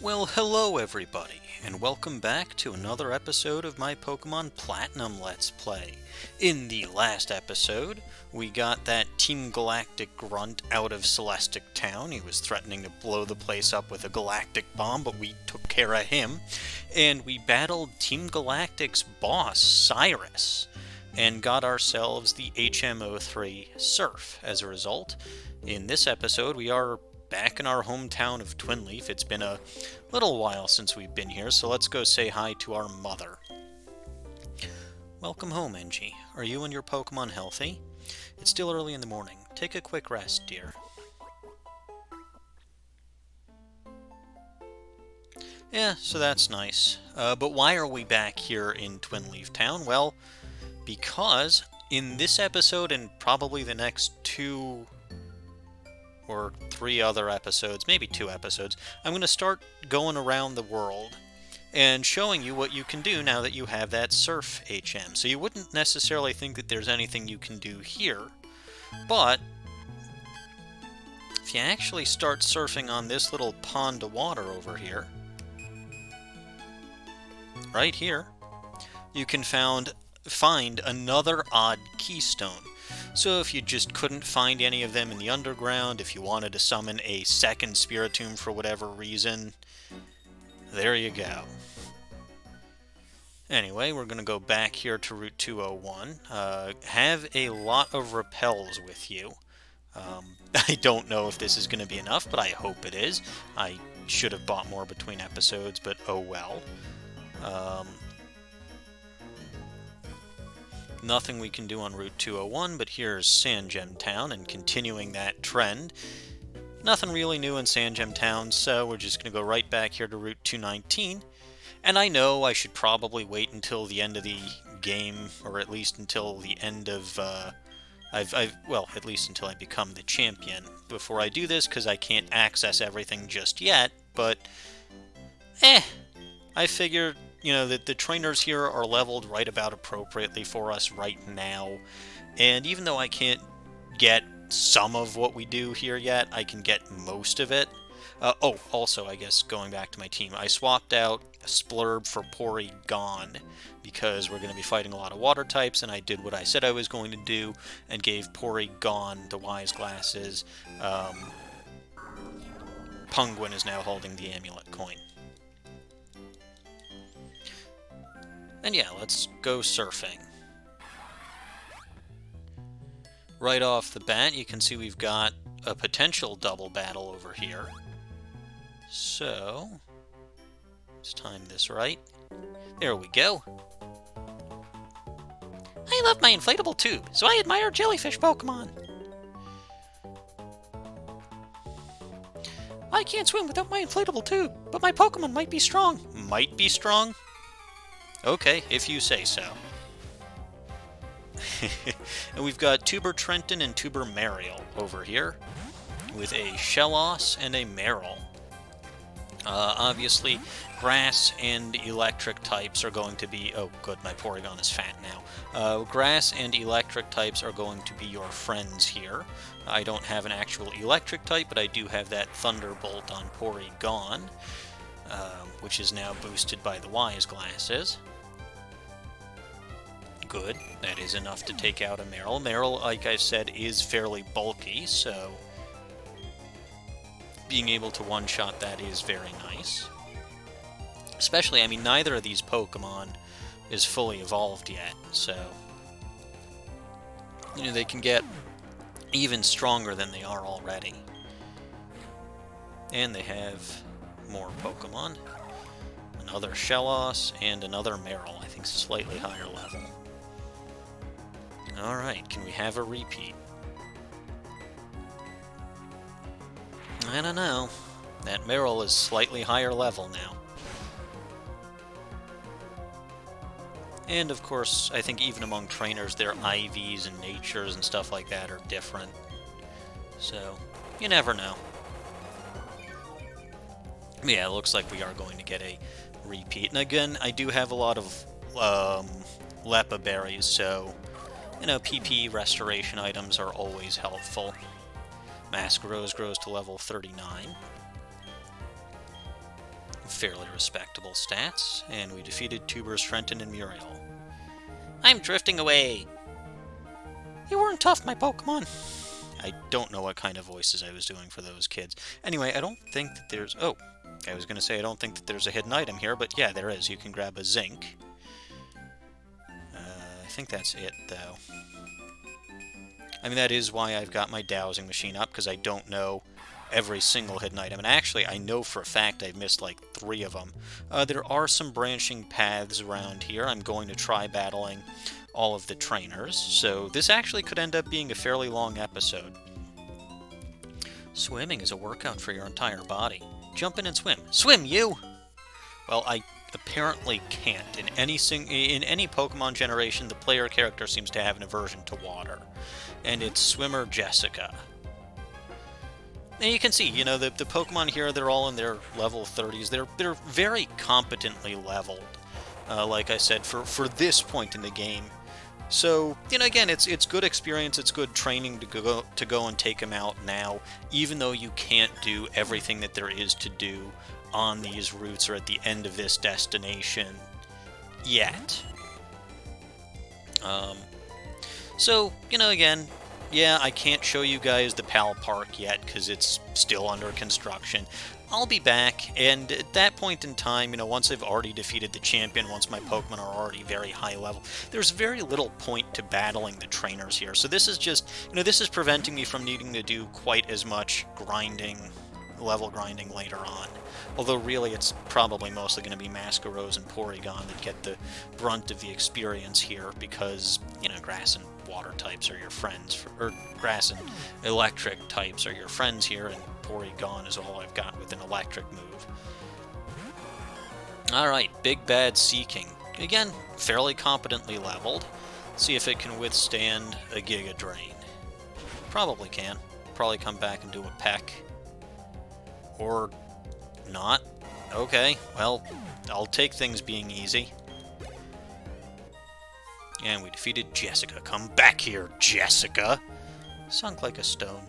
Well, hello everybody, and welcome back to another episode of my Pokemon Platinum Let's Play. In the last episode, we got that Team Galactic grunt out of Celestic Town. He was threatening to blow the place up with a galactic bomb, but we took care of him. And we battled Team Galactic's boss, Cyrus, and got ourselves the HM03 Surf as a result. In this episode, we are back in our hometown of Twinleaf. It's been a little while since we've been here, so let's go say hi to our mother. Welcome home, Engie. Are you and your Pokemon healthy? It's still early in the morning. Take a quick rest, dear. Yeah, so that's nice. But why are we back here in Twinleaf Town? Well, because in this episode and probably the next two or three other episodes, maybe 2 episodes, I'm going to start going around the world and showing you what you can do now that you have that Surf HM. So you wouldn't necessarily think that there's anything you can do here, but if you actually start surfing on this little pond of water over here, right here, you can find another odd keystone. So if you just couldn't find any of them in the underground, if you wanted to summon a second Spiritomb for whatever reason, there you go. Anyway, we're going to go back here to Route 201. Have a lot of repels with you. I don't know if this is going to be enough, but I hope it is. I should have bought more between episodes, but oh well. Nothing we can do on Route 201, but here's Sandgem Town, and continuing that trend. Nothing really new in Sandgem Town, so we're just going to go right back here to Route 219. And I know I should probably wait until the end of the game, or at least until the end of, well, at least until I become the champion before I do this, because I can't access everything just yet, but, I figured, you know, that the trainers here are leveled right about appropriately for us right now, and even though I can't get some of what we do here yet, I can get most of it. Also, I guess, going back to my team, I swapped out Splurb for Porygon, because we're going to be fighting a lot of water types, and I did what I said I was going to do, and gave Porygon the Wise Glasses. Penguin is now holding the Amulet Coin. And yeah, let's go surfing. Right off the bat, you can see we've got a potential double battle over here. So, let's time this right. There we go. I love my inflatable tube, so I admire jellyfish Pokemon. I can't swim without my inflatable tube, but my Pokemon might be strong. Might be strong? Okay, if you say so. And we've got Tuber Trenton and Tuber Mariel over here, with a Shellos and a Marill. Obviously, grass and electric types are going to be... Oh, good, my Porygon is fat now. Grass and electric types are going to be your friends here. I don't have an actual electric type, but I do have that Thunderbolt on Porygon, which is now boosted by the Wise Glasses. Good. That is enough to take out a Marill. Marill, like I said, is fairly bulky, so being able to one-shot that is very nice. Especially, I mean, neither of these Pokemon is fully evolved yet, so you know, they can get even stronger than they are already. And they have more Pokemon. Another Shellos and another Marill, I think slightly higher level. Alright, can we have a repeat? I don't know. That Marill is slightly higher level now. And of course, I think even among trainers, their IVs and natures and stuff like that are different. So, you never know. Yeah, it looks like we are going to get a repeat. And again, I do have a lot of Lepa berries, so you know, PP restoration items are always helpful. Mask Rose grows to level 39. fairly respectable stats, and we defeated Tubers, Trenton, and Muriel. I'm drifting away! You weren't tough, my Pokemon! I don't know what kind of voices I was doing for those kids. Anyway, I don't think that there's... Oh, I was going to say I don't think that there's a hidden item here, but yeah, there is. You can grab a zinc. I think that's it, though. I mean, that is why I've got my dowsing machine up, because I don't know every single hidden item. And actually, I know for a fact I've missed like 3 of them. There are some branching paths around here. I'm going to try battling all of the trainers, so this actually could end up being a fairly long episode. Swimming is a workout for your entire body. Jump in and swim. Swim, you! Well, I apparently can't. In any Pokemon generation, the player character seems to have an aversion to water. And it's Swimmer Jessica. And you can see, you know, the Pokemon here, they're all in their level 30s. They're very competently leveled, like I said, for this point in the game. So, you know, again, it's good experience, it's good training to go and take them out now, even though you can't do everything that there is to do on these routes or at the end of this destination yet. So, you know, again, yeah, I can't show you guys the Pell Park yet because it's still under construction. I'll be back, and at that point in time, you know, once I've already defeated the champion, once my Pokemon are already very high level, there's very little point to battling the trainers here. So this is just, you know, this is preventing me from needing to do quite as much grinding, level grinding later on. Although really it's probably mostly going to be MEgaPod and Porygon that get the brunt of the experience here because, you know, grass and water types are your friends, or grass and electric types are your friends here, and Porygon is all I've got with an electric move. Alright, Big Bad Seeking. Again, fairly competently leveled. See if it can withstand a Giga Drain. Probably can. Probably come back and do a peck. Or not. Okay, well, I'll take things being easy. And we defeated Jessica. Come back here, Jessica! Sunk like a stone.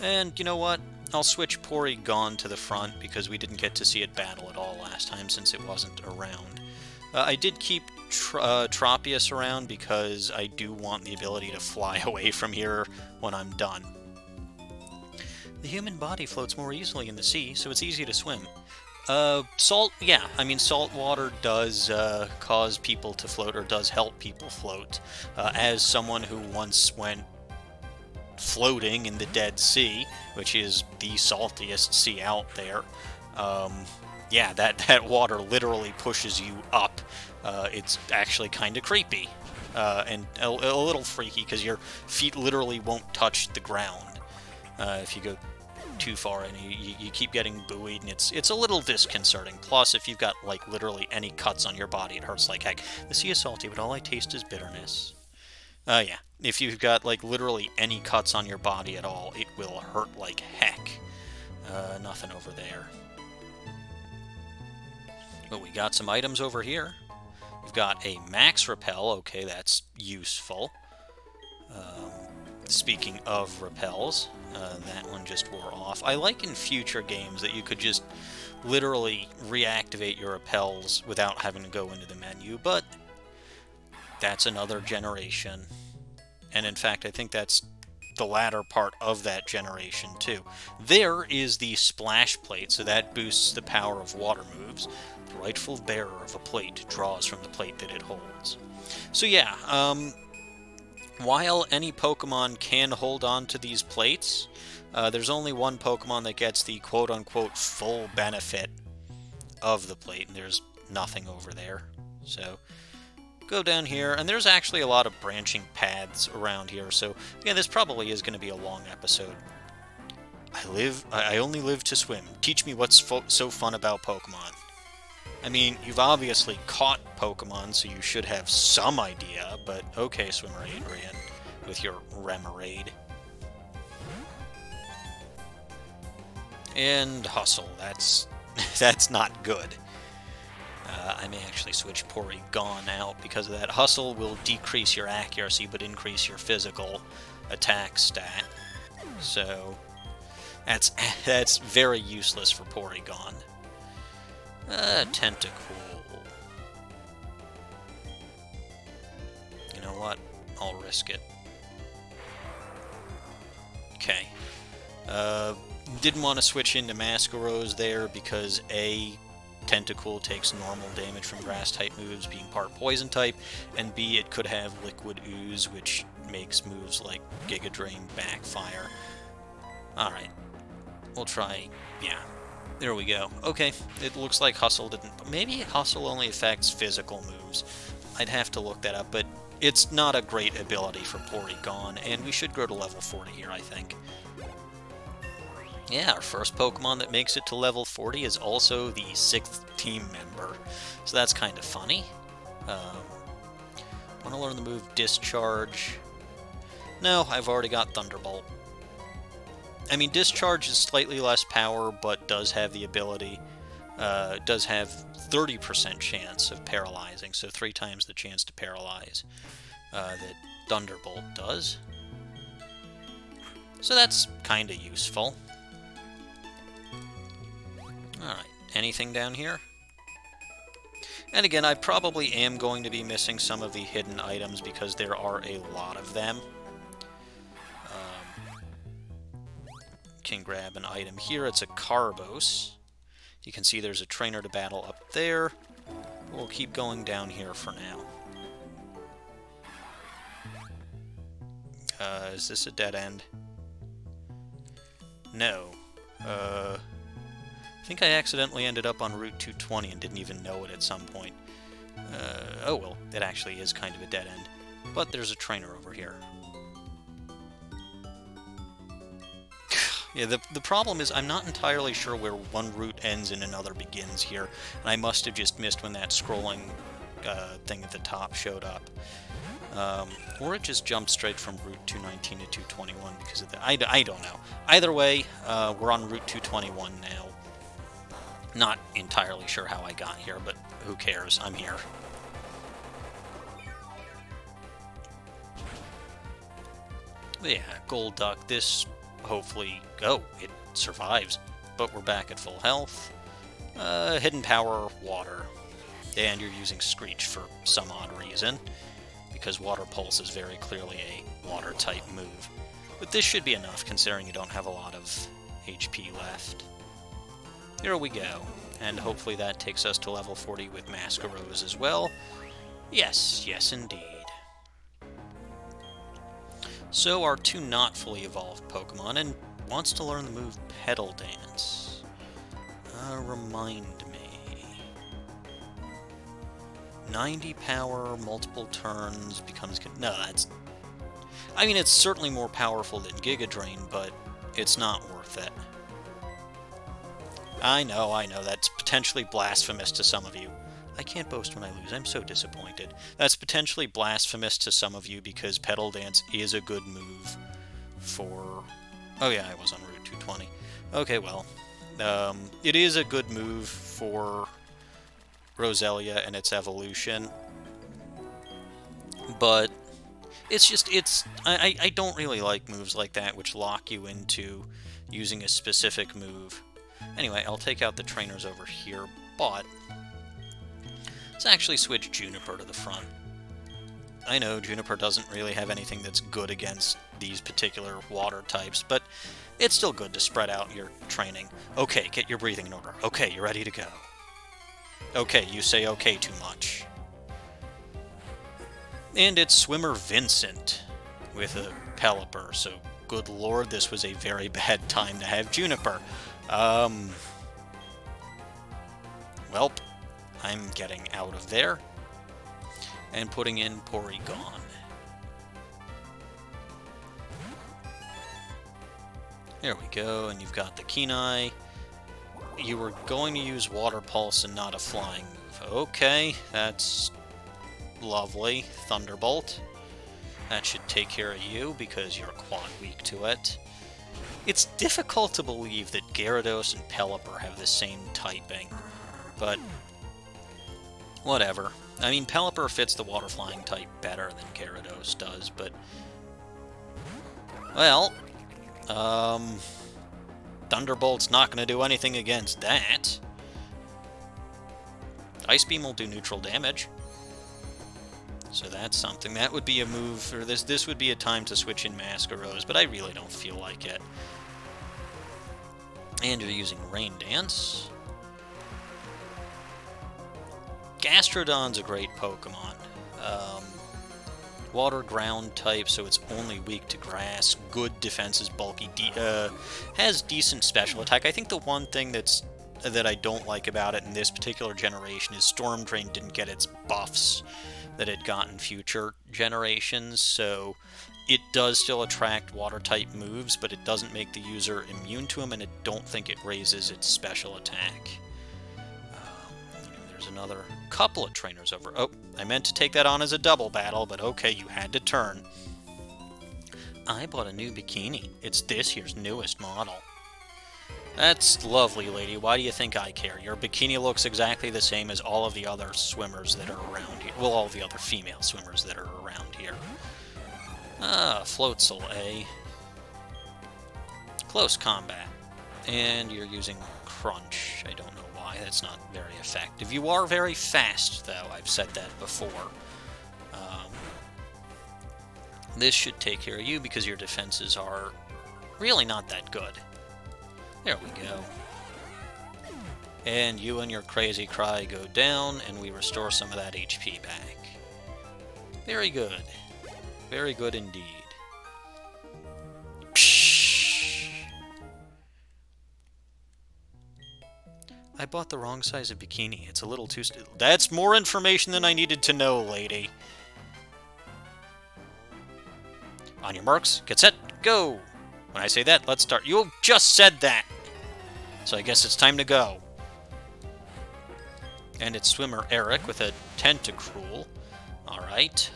And you know what? I'll switch Porygon to the front because we didn't get to see it battle at all last time since it wasn't around. I did keep Tropius around because I do want the ability to fly away from here when I'm done. The human body floats more easily in the sea, so it's easy to swim. Salt, yeah, I mean, salt water does cause people to float, or does help people float. As someone who once went floating in the Dead Sea, which is the saltiest sea out there, yeah, that water literally pushes you up. It's actually kind of creepy, and a little freaky, because your feet literally won't touch the ground if you go too far, and you keep getting buoyed, and it's a little disconcerting. Plus, if you've got, like, literally any cuts on your body, it hurts like heck. The sea is salty, but all I taste is bitterness. Yeah, if you've got, like, literally any cuts on your body at all, it will hurt like heck. Nothing over there. But we got some items over here. We've got a Max Repel. Okay, that's useful. Speaking of repels, that one just wore off. I like in future games that you could just literally reactivate your repels without having to go into the menu, but that's another generation. And in fact, I think that's the latter part of that generation, too. There is the splash plate, so that boosts the power of water moves. The rightful bearer of a plate draws from the plate that it holds. So yeah, while any Pokemon can hold on to these plates, there's only one Pokemon that gets the quote-unquote full benefit of the plate, and there's nothing over there. So go down here, and there's actually a lot of branching paths around here, so yeah, this probably is going to be a long episode. I only live to swim. Teach me what's so fun about Pokemon. I mean, you've obviously caught Pokemon, so you should have some idea, but okay, Swimmer Adrian, with your Remoraid. And Hustle, that's not good. I may actually switch Porygon out because of that. Hustle will decrease your accuracy, but increase your physical attack stat. So, That's very useless for Porygon. Tentacool. You know what? I'll risk it. Okay. Didn't want to switch into Masquerose there because A, Tentacool takes normal damage from Grass-type moves, being part Poison-type, and B, it could have Liquid Ooze, which makes moves like Giga Drain backfire. Alright. We'll try... yeah. There we go. Okay, it looks like Hustle didn't... maybe Hustle only affects physical moves. I'd have to look that up, but it's not a great ability for Porygon, and we should grow to level 40 here, I think. Yeah, our first Pokemon that makes it to level 40 is also the 6th team member, so that's kind of funny. Want to learn the move Discharge? No, I've already got Thunderbolt. I mean, Discharge is slightly less power, but does have the ability, does have 30% chance of paralyzing, so 3 times the chance to paralyze that Thunderbolt does. So that's kind of useful. Alright, anything down here? And again, I probably am going to be missing some of the hidden items because there are a lot of them. Can grab an item here. It's a Carbos. You can see there's a trainer to battle up there. We'll keep going down here for now. Is this a dead end? No. I think I accidentally ended up on Route 220 and didn't even know it at some point. Oh well, it actually is kind of a dead end. But there's a trainer over here. Yeah, the problem is I'm not entirely sure where one route ends and another begins here, and I must have just missed when that scrolling thing at the top showed up. Or it just jumped straight from Route 219 to 221 because of the... I don't know. Either way, we're on Route 221 now. Not entirely sure how I got here, but who cares? I'm here. Yeah, Gold Duck, this... hopefully... oh, it survives. But we're back at full health. Hidden Power, Water. And you're using Screech for some odd reason, because Water Pulse is very clearly a Water-type move. But this should be enough, considering you don't have a lot of HP left. Here we go. And hopefully that takes us to level 40 with Masquerose as well. Yes, yes indeed. So our 2 not fully evolved Pokemon, and wants to learn the move Petal Dance. Remind me. 90 power, multiple turns, becomes... no, that's... I mean, it's certainly more powerful than Giga Drain, but it's not worth it. I know, that's potentially blasphemous to some of you. I can't boast when I lose, I'm so disappointed. That's potentially blasphemous to some of you because Petal Dance is a good move for... oh yeah, I was on Route 220. Okay, well, it is a good move for Roselia and its evolution, but it's just, I don't really like moves like that which lock you into using a specific move. Anyway, I'll take out the trainers over here, but let's actually switch Juniper to the front. I know Juniper doesn't really have anything that's good against these particular water types, but it's still good to spread out your training. Okay, get your breathing in order. Okay, you're ready to go. Okay, you say okay too much. And it's Swimmer Vincent with a Pelipper, so good lord, this was a very bad time to have Juniper. Welp, I'm getting out of there and putting in Porygon. There we go, and you've got the Kenai. You were going to use Water Pulse and not a flying move. Okay, that's lovely. Thunderbolt. That should take care of you because you're quad weak to it. It's difficult to believe that Gyarados and Pelipper have the same typing, but whatever. I mean, Pelipper fits the water flying type better than Gyarados does, but well, Thunderbolt's not going to do anything against that. Ice Beam will do neutral damage. So that's something. That would be a move for this. This would be a time to switch in Masquerose, but I really don't feel like it. And you're using Rain Dance. Gastrodon's a great Pokemon. Water ground type, so it's only weak to grass. Good defense is bulky. Has decent special attack. I think the one thing that I don't like about it in this particular generation is Storm Drain didn't get its buffs that it got in future generations, so it does still attract water-type moves, but it doesn't make the user immune to them, and I don't think it raises its special attack. There's another couple of trainers over. Oh, I meant to take that on as a double battle, but okay, you had to turn. I bought a new bikini. It's this year's newest model. That's lovely, lady. Why do you think I care? Your bikini looks exactly the same as all of the other swimmers that are around here. Well, all the other female swimmers that are around here. Floatzel, eh? Close combat. And you're using Crunch. I don't know why. That's not very effective. You are very fast, though. I've said that before. This should take care of you because your defenses are really not that good. There we go. And you and your Crazy Cry go down, and we restore some of that HP back. Very good. Very good indeed. Psh! I bought the wrong size of bikini. It's a little too... That's more information than I needed to know, lady. On your marks, get set, go! When I say that, let's start. You just said that! So I guess it's time to go. And it's Swimmer Eric with a Tentacruel. Alright.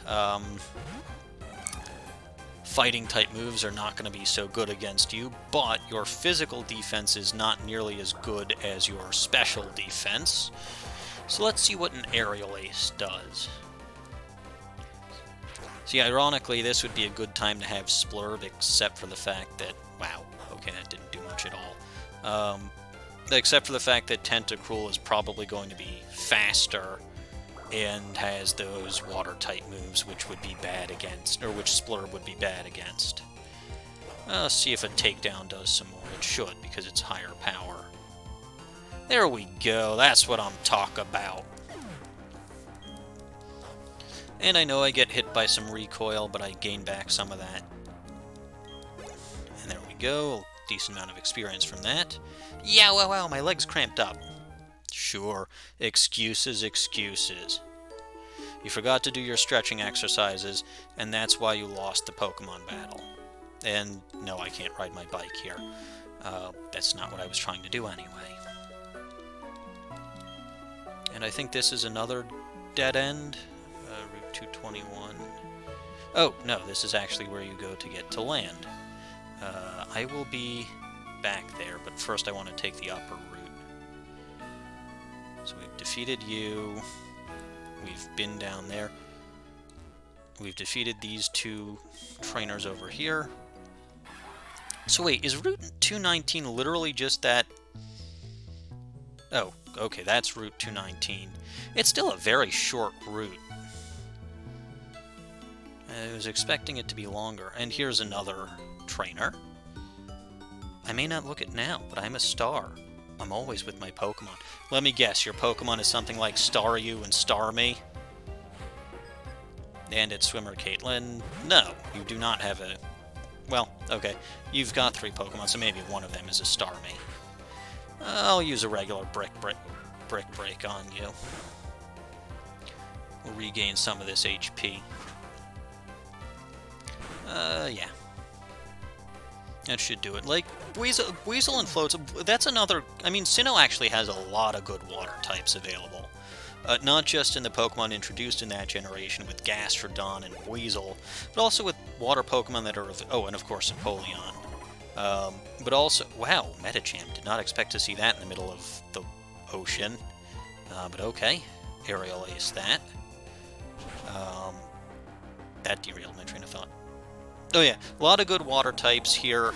Fighting-type moves are not going to be so good against you, but your physical defense is not nearly as good as your special defense. So let's see what an Aerial Ace does. See, ironically, this would be a good time to have Splurb, except for the fact that... Wow, okay, that didn't do much at all. Except for the fact that Tentacruel is probably going to be faster and has those water-type moves, which would be bad against, or which Splurb would be bad against. Let's see if a Takedown does some more. It should, because it's higher power. There we go, that's what I'm talking about. And I know I get hit by some recoil, but I gain back some of that. And there we go, a decent amount of experience from that. Yeah, wow, my leg's cramped up. Sure, excuses, excuses. You forgot to do your stretching exercises, and that's why you lost the Pokemon battle. And no, I can't ride my bike here. That's not what I was trying to do anyway. And I think this is another dead end. Route 221. Oh, no, this is actually where you go to get to land. I will be back there, but first I want to take the upper route. So we've defeated you. We've been down there. We've defeated these two trainers over here. So wait, is Route 219 literally just that? Oh, okay, that's Route 219. It's still a very short route. I was expecting it to be longer. And here's another trainer. I may not look it now, but I'm a star. I'm always with my Pokemon. Let me guess, your Pokemon is something like Staryu and Starmie? And it's Swimmer Caitlin? No, you do not have a... Well, okay, you've got 3 Pokemon, so maybe one of them is a Starmie. I'll use a regular Brick Break on you. We'll regain some of this HP. Yeah. That should do it. Like, Weasel and Floatzel, that's another... I mean, Sinnoh actually has a lot of good water types available. Not just in the Pokemon introduced in that generation with Gastrodon and Weasel, but also with water Pokemon that are... Oh, and of course, Empoleon. But also... Wow, Metacham. Did not expect to see that in the middle of the ocean. But okay. Aerial Ace that. That derailed my train of thought. Oh yeah, a lot of good water types here.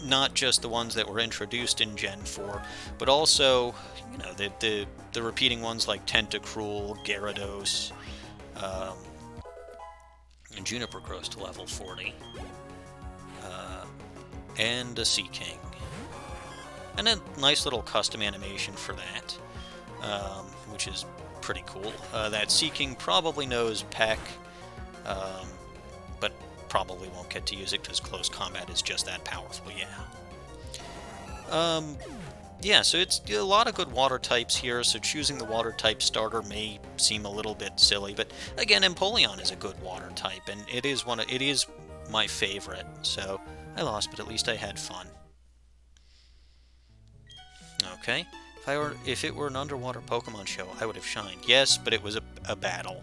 not just the ones that were introduced in Gen 4, but also, you know, the repeating ones like Tentacruel, Gyarados, and Juniper grows to level 40, and a Sea King. And a nice little custom animation for that, which is pretty cool. That Sea King probably knows Peck, but probably won't get to use it because close combat is just that powerful, yeah. Yeah, so it's a lot of good water types here, so choosing the water type starter may seem a little bit silly, but again, Empoleon is a good water type, and it is my favorite, so I lost, but at least I had fun. Okay, if it were an underwater Pokemon show, I would have shined. Yes, but it was a battle.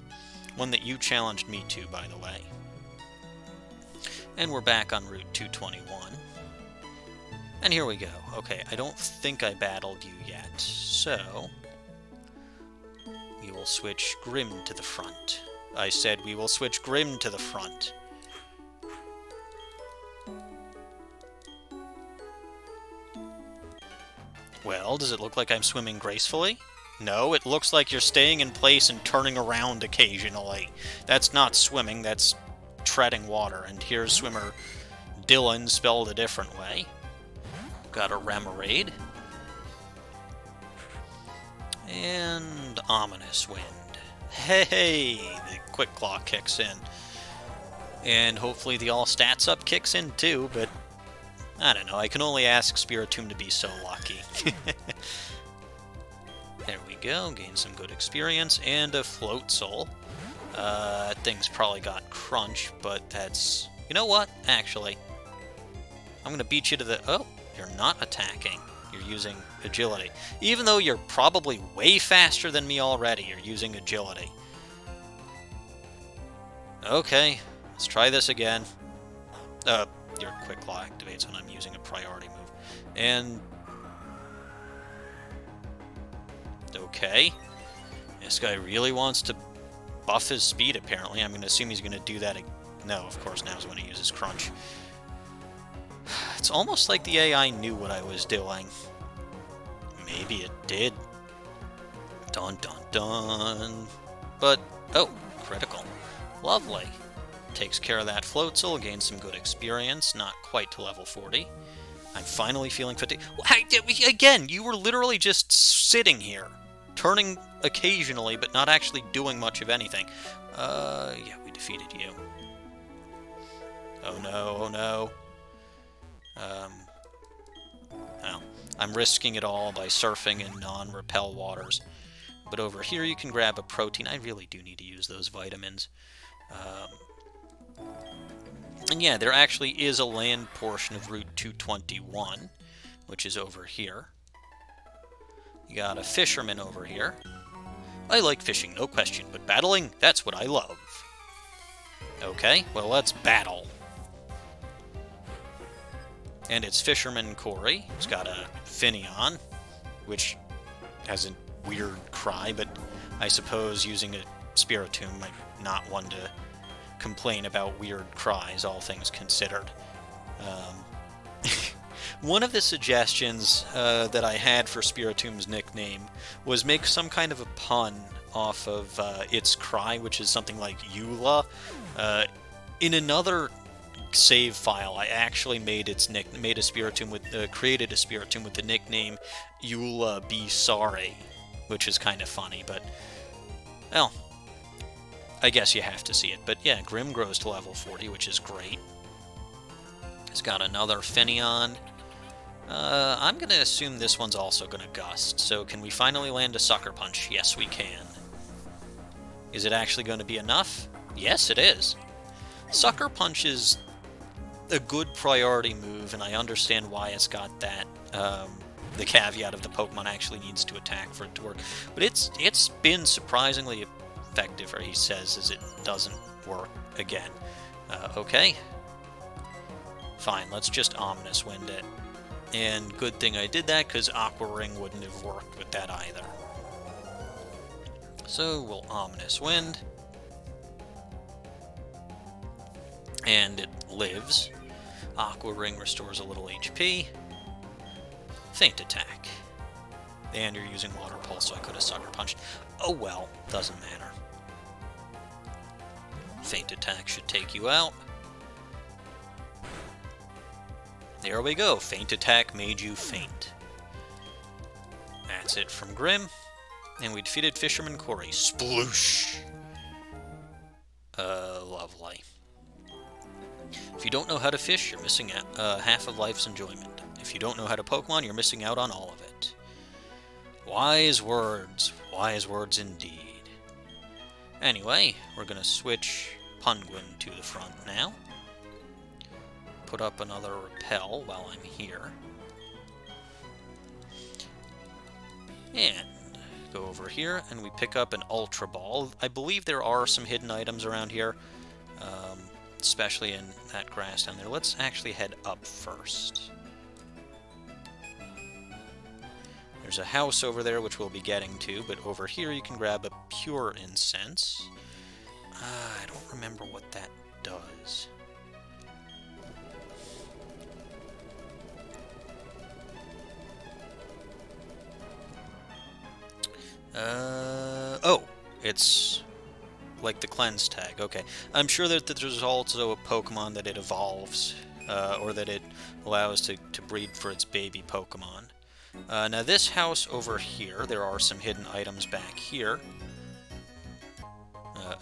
One that you challenged me to, by the way. And we're back on Route 221. And here we go. Okay, I don't think I battled you yet, so we will switch Grim to the front. I said we will switch Grim to the front. Well, does it look like I'm swimming gracefully? No, it looks like you're staying in place and turning around occasionally. That's not swimming, that's treading water. And here's swimmer Dylan, spelled a different way. Got a Remoraid. And Ominous Wind. Hey, the Quick Claw kicks in. And hopefully the All Stats Up kicks in too, but I don't know, I can only ask Spiritomb to be so lucky. There we go, gain some good experience, and a Float Soul. That thing's probably got Crunch, but that's... You know what? Actually, I'm gonna beat you to the... Oh, you're not attacking. You're using Agility. Even though you're probably way faster than me already, you're using Agility. Okay, let's try this again. Your Quick Claw activates when I'm using a priority move. And... Okay. This guy really wants to buff his speed, apparently. I'm going to assume he's going to do that. No, of course, now's when he uses Crunch. It's almost like the AI knew what I was doing. Maybe it did. Dun, dun, dun. But, oh, critical. Lovely. Takes care of that Floatzel, gains some good experience, not quite to level 40. I'm finally feeling fatigued. Again, you were literally just sitting here, turning occasionally, but not actually doing much of anything. Yeah, we defeated you. Oh no, oh no. Well, I'm risking it all by surfing in non-repel waters. But over here you can grab a protein. I really do need to use those vitamins. And yeah, there actually is a land portion of Route 221, which is over here. You got a fisherman over here. I like fishing, no question, but battling, that's what I love. Okay, well, let's battle. And it's Fisherman Corey. He's got a Finneon, which has a weird cry, but I suppose using a Spiritomb might not one to complain about weird cries, all things considered. One of the suggestions that I had for Spiritomb's nickname was make some kind of a pun off of its cry, which is something like Eula. In another save file, I actually made a Spiritomb with created a Spiritomb with the nickname Eula Be Sorry, which is kind of funny, but well, I guess you have to see it. But yeah, Grim grows to level 40, which is great. He's got another Finneon. I'm going to assume this one's also going to Gust. So can we finally land a Sucker Punch? Yes, we can. Is it actually going to be enough? Yes, it is. Sucker Punch is a good priority move, and I understand why it's got that, the caveat of the Pokemon actually needs to attack for it to work. But it's been surprisingly effective, or he says, as it doesn't work again. Okay. Fine, let's just Ominous Wind it. And good thing I did that, because Aqua Ring wouldn't have worked with that either. So we'll Ominous Wind. And it lives. Aqua Ring restores a little HP. Feint Attack. And you're using Water Pulse, so I could have Sucker Punched. Oh well, doesn't matter. Feint Attack should take you out. There we go. Feint Attack made you faint. That's it from Grim. And we defeated Fisherman Corey. Sploosh! Lovely. If you don't know how to fish, you're missing out, half of life's enjoyment. If you don't know how to Pokemon, you're missing out on all of it. Wise words indeed. Anyway, we're gonna switch Penguin to the front now. Put up another repel while I'm here. And go over here, and we pick up an Ultra Ball. I believe there are some hidden items around here, especially in that grass down there. Let's actually head up first. There's a house over there, which we'll be getting to, but over here you can grab a Pure Incense. I don't remember what that does. Oh, it's like the cleanse tag. Okay, I'm sure that there's also a Pokemon that it evolves, or that it allows to breed for its baby Pokemon. Now this house over here, there are some hidden items back here.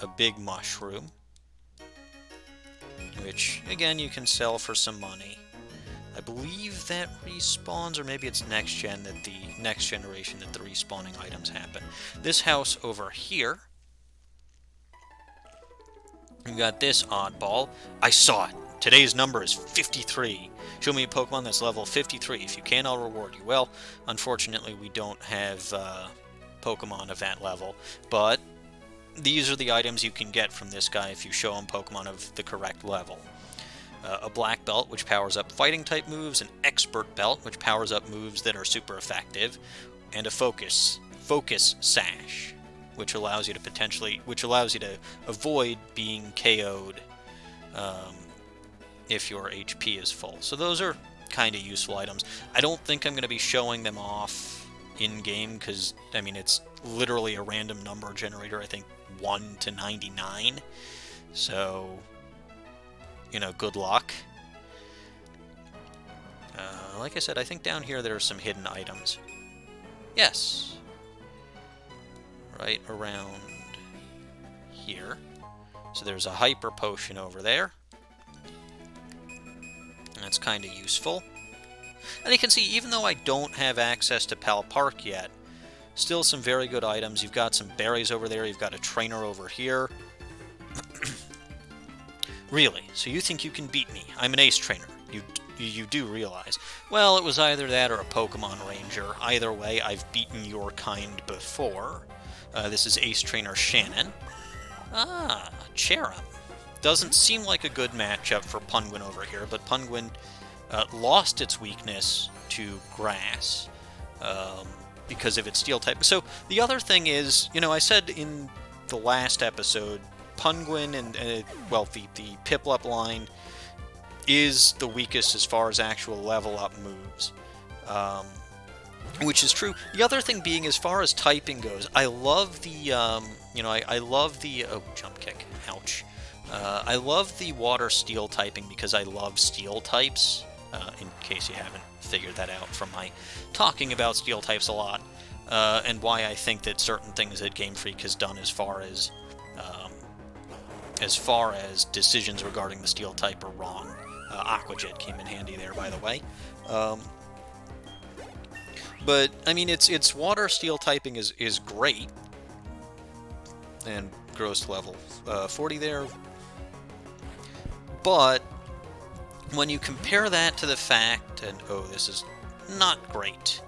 A big mushroom, which again you can sell for some money. I believe that respawns, or maybe it's next gen, that the next generation that the respawning items happen. This house over here, we got this Oddball. I saw it. Today's number is 53. Show me a Pokemon that's level 53. If you can, I'll reward you. Well, unfortunately, we don't have Pokemon of that level, but these are the items you can get from this guy if you show him Pokemon of the correct level. A Black Belt, which powers up Fighting-type moves, an Expert Belt, which powers up moves that are super effective, and a Focus Sash, which allows you to avoid being KO'd if your HP is full. So those are kind of useful items. I don't think I'm going to be showing them off in-game, because, I mean, it's literally a random number generator, I think 1 to 99, so, you know, good luck. Like I said, I think down here there are some hidden items. Yes. Right around here. So there's a Hyper Potion over there. That's kind of useful. And you can see, even though I don't have access to Pell Park yet, still some very good items. You've got some berries over there. You've got a trainer over here. Really? So you think you can beat me? I'm an ace trainer. You do realize. Well, it was either that or a Pokemon Ranger. Either way, I've beaten your kind before. This is ace trainer Shannon. Ah, Cherim. Doesn't seem like a good matchup for Penguin over here, but Penguin lost its weakness to grass because of its steel type. So the other thing is, you know, I said in the last episode, Penguin and, well, the Piplup line is the weakest as far as actual level up moves, which is true. The other thing being, as far as typing goes, I love the, you know, I love the, oh, jump kick, ouch. I love the water steel typing because I love steel types, in case you haven't figured that out from my talking about steel types a lot, and why I think that certain things that Game Freak has done as far as decisions regarding the steel type are wrong. Aqua Jet came in handy there, by the way. But, I mean, its water steel typing is great, and gross level 40 there. But when you compare that to the fact, and oh, this is not great.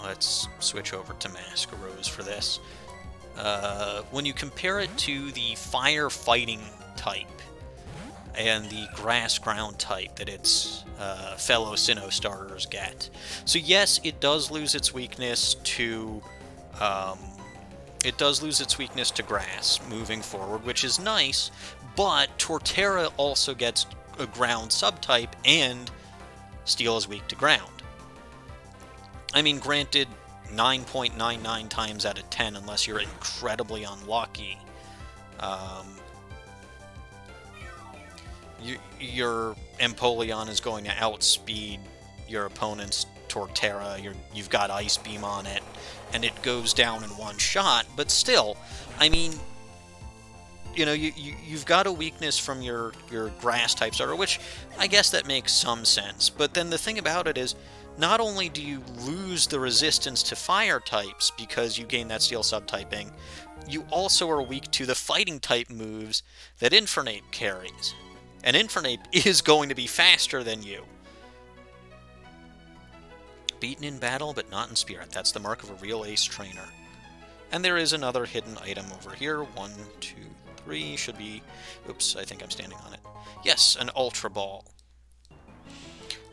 Let's switch over to Masquerose for this. When you compare it to the fire fighting type and the grass ground type that its fellow Sinnoh starters get. So yes, it does lose its weakness to grass moving forward, which is nice, but Torterra also gets a ground subtype, and Steel is weak to ground. I mean, granted, 9.99 times out of 10, unless you're incredibly unlucky, your Empoleon is going to outspeed your opponent's Torterra. You've got Ice Beam on it, and it goes down in one shot. But still, I mean, you know, you've got a weakness from your grass type starter, which I guess that makes some sense. But then the thing about it is, not only do you lose the resistance to fire types because you gain that steel subtyping, you also are weak to the fighting type moves that Infernape carries. And Infernape is going to be faster than you. Beaten in battle, but not in spirit. That's the mark of a real ace trainer. And there is another hidden item over here. 1, 2, 3 should be... Oops, I think I'm standing on it. Yes, an Ultra Ball.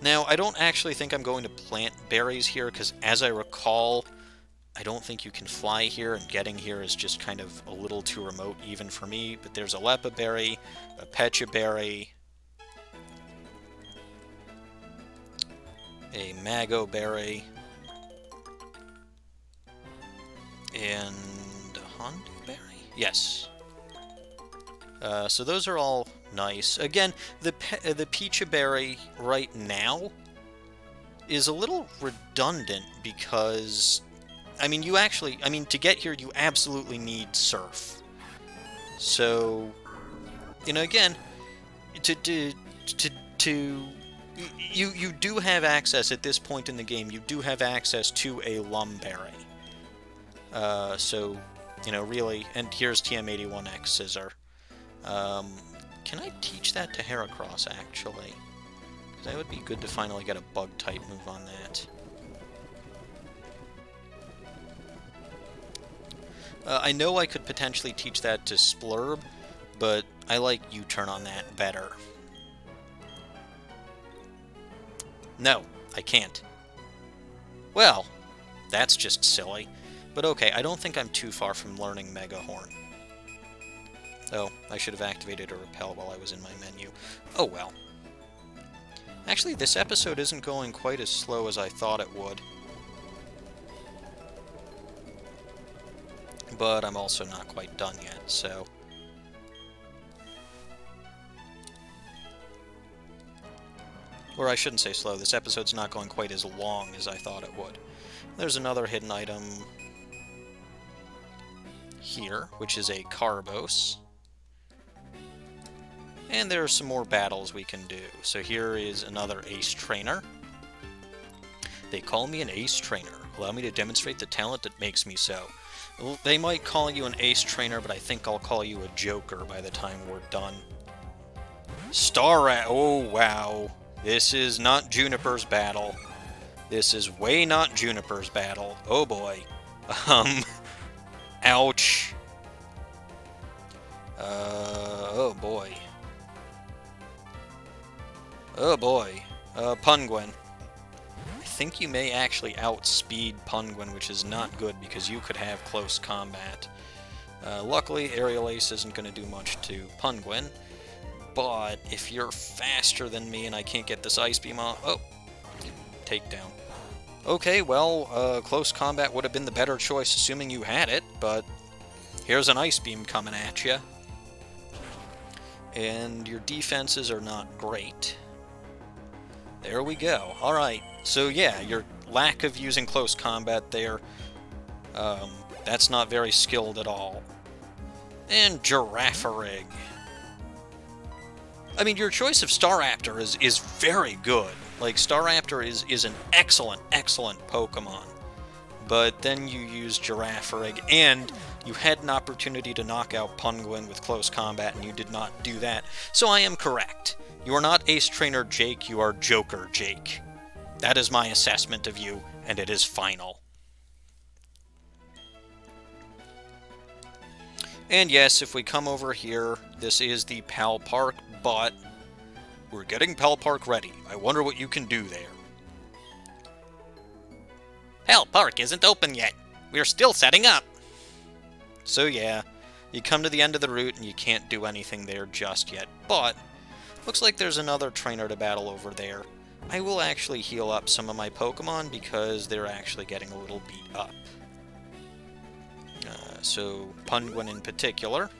Now, I don't actually think I'm going to plant berries here, because as I recall, I don't think you can fly here, and getting here is just kind of a little too remote even for me. But there's a Lepa Berry, a Pecha Berry, a Mago Berry, and a Hondo Berry? Yes. So those are all nice. Again, the Pecha Berry right now is a little redundant because, I mean, to get here, you absolutely need Surf. So, you know, again, you do have access at this point in the game. You do have access to a Lum Berry. So, you know, really, and here's TM81X Scissor. Can I teach that to Heracross, actually? Because that would be good to finally get a Bug-type move on that. I know I could potentially teach that to Splurb, but I like U-turn on that better. No, I can't. Well, that's just silly. But okay, I don't think I'm too far from learning Mega Horn. Oh, I should have activated a Repel while I was in my menu. Oh well. Actually, this episode isn't going quite as slow as I thought it would. But I'm also not quite done yet, so... Or I shouldn't say slow, this episode's not going quite as long as I thought it would. There's another hidden item here, which is a Carbos. And there are some more battles we can do. So here is another Ace Trainer. They call me an Ace Trainer. Allow me to demonstrate the talent that makes me so. Well, they might call you an Ace Trainer, but I think I'll call you a Joker by the time we're done. Oh, wow. This is not Juniper's battle. This is way not Juniper's battle. Oh, boy. Ouch. Oh, boy. Oh boy, Punguin. I think you may actually outspeed Punguin, which is not good because you could have close combat. Luckily, Aerial Ace isn't going to do much to Punguin, but if you're faster than me and I can't get this Ice Beam off... Oh, takedown. Okay, well, close combat would have been the better choice, assuming you had it, but here's an Ice Beam coming at you. And your defenses are not great. There we go. Alright, so yeah, your lack of using close combat there, that's not very skilled at all. And Girafarig. I mean, your choice of Staraptor is very good. Like, Staraptor is an excellent, excellent Pokemon. But then you use Girafarig, and you had an opportunity to knock out Punguin with close combat, and you did not do that. So I am correct. You are not Ace Trainer Jake, you are Joker Jake. That is my assessment of you, and it is final. And yes, if we come over here, this is the Pell Park, but we're getting Pell Park ready. I wonder what you can do there. Pell Park isn't open yet. We're still setting up. So yeah, you come to the end of the route and you can't do anything there just yet, but Looks like there's another trainer to battle over there. I will actually heal up some of my Pokemon because they're actually getting a little beat up. So, Punguin in particular.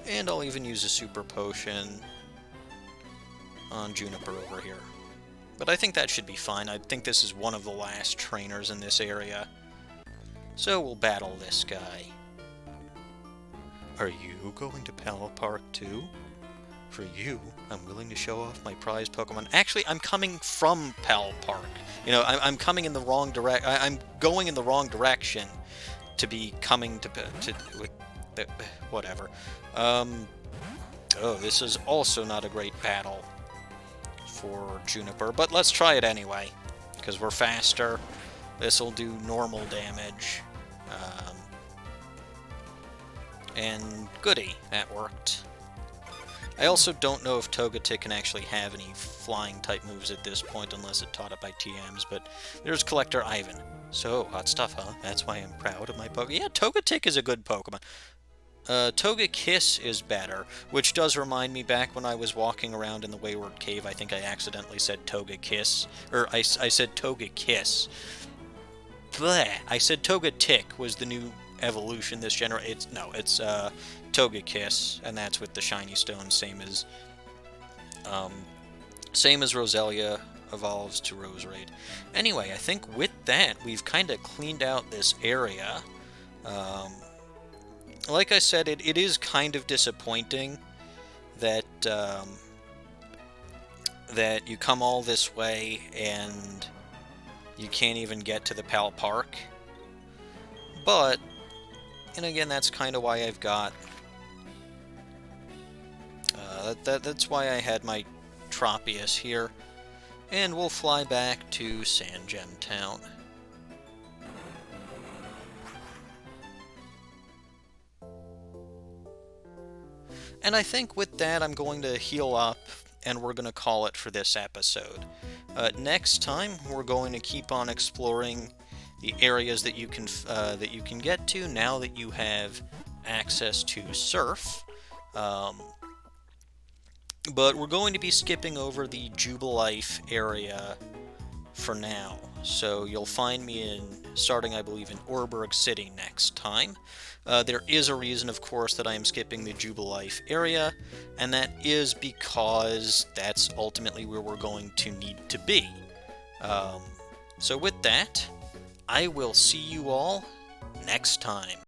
And I'll even use a Super Potion on Juniper over here. But I think that should be fine. I think this is one of the last trainers in this area. So we'll battle this guy. Are you going to Pell Park too? For you, I'm willing to show off my prized Pokemon. Actually, I'm coming from Pell Park. You know, I'm coming in the wrong I'm going in the wrong direction to be coming to whatever. Oh, this is also not a great battle for Juniper, but let's try it anyway, because we're faster. This will do normal damage. And goody, that worked. I also don't know if Togetic can actually have any flying-type moves at this point, unless it's taught it by TMs, but there's Collector Ivan. So, hot stuff, huh? That's why I'm proud of my Pokemon. Yeah, Togetic is a good Pokemon. Togekiss is better, which does remind me back when I was walking around in the Wayward Cave, I think I accidentally said Togekiss, or I said Togekiss. Bleh! I said Togetic was the new evolution this generation. It's Togekiss, and that's with the shiny stone, same as Roselia evolves to Roserade. Anyway, I think with that, we've kind of cleaned out this area. Like I said, it is kind of disappointing that that you come all this way and you can't even get to the Pal Park. But, and again, that's kind of why I've got... that's why I had my Tropius here. And we'll fly back to Sandgem Town. And I think with that, I'm going to heal up, and we're going to call it for this episode. Next time, we're going to keep on exploring the areas that you can get to now that you have access to Surf. But we're going to be skipping over the Jubilife area for now. So you'll find me starting, I believe, in Orberg City next time. There is a reason, of course, that I am skipping the Jubilife area, and that is because that's ultimately where we're going to need to be. So with that, I will see you all next time.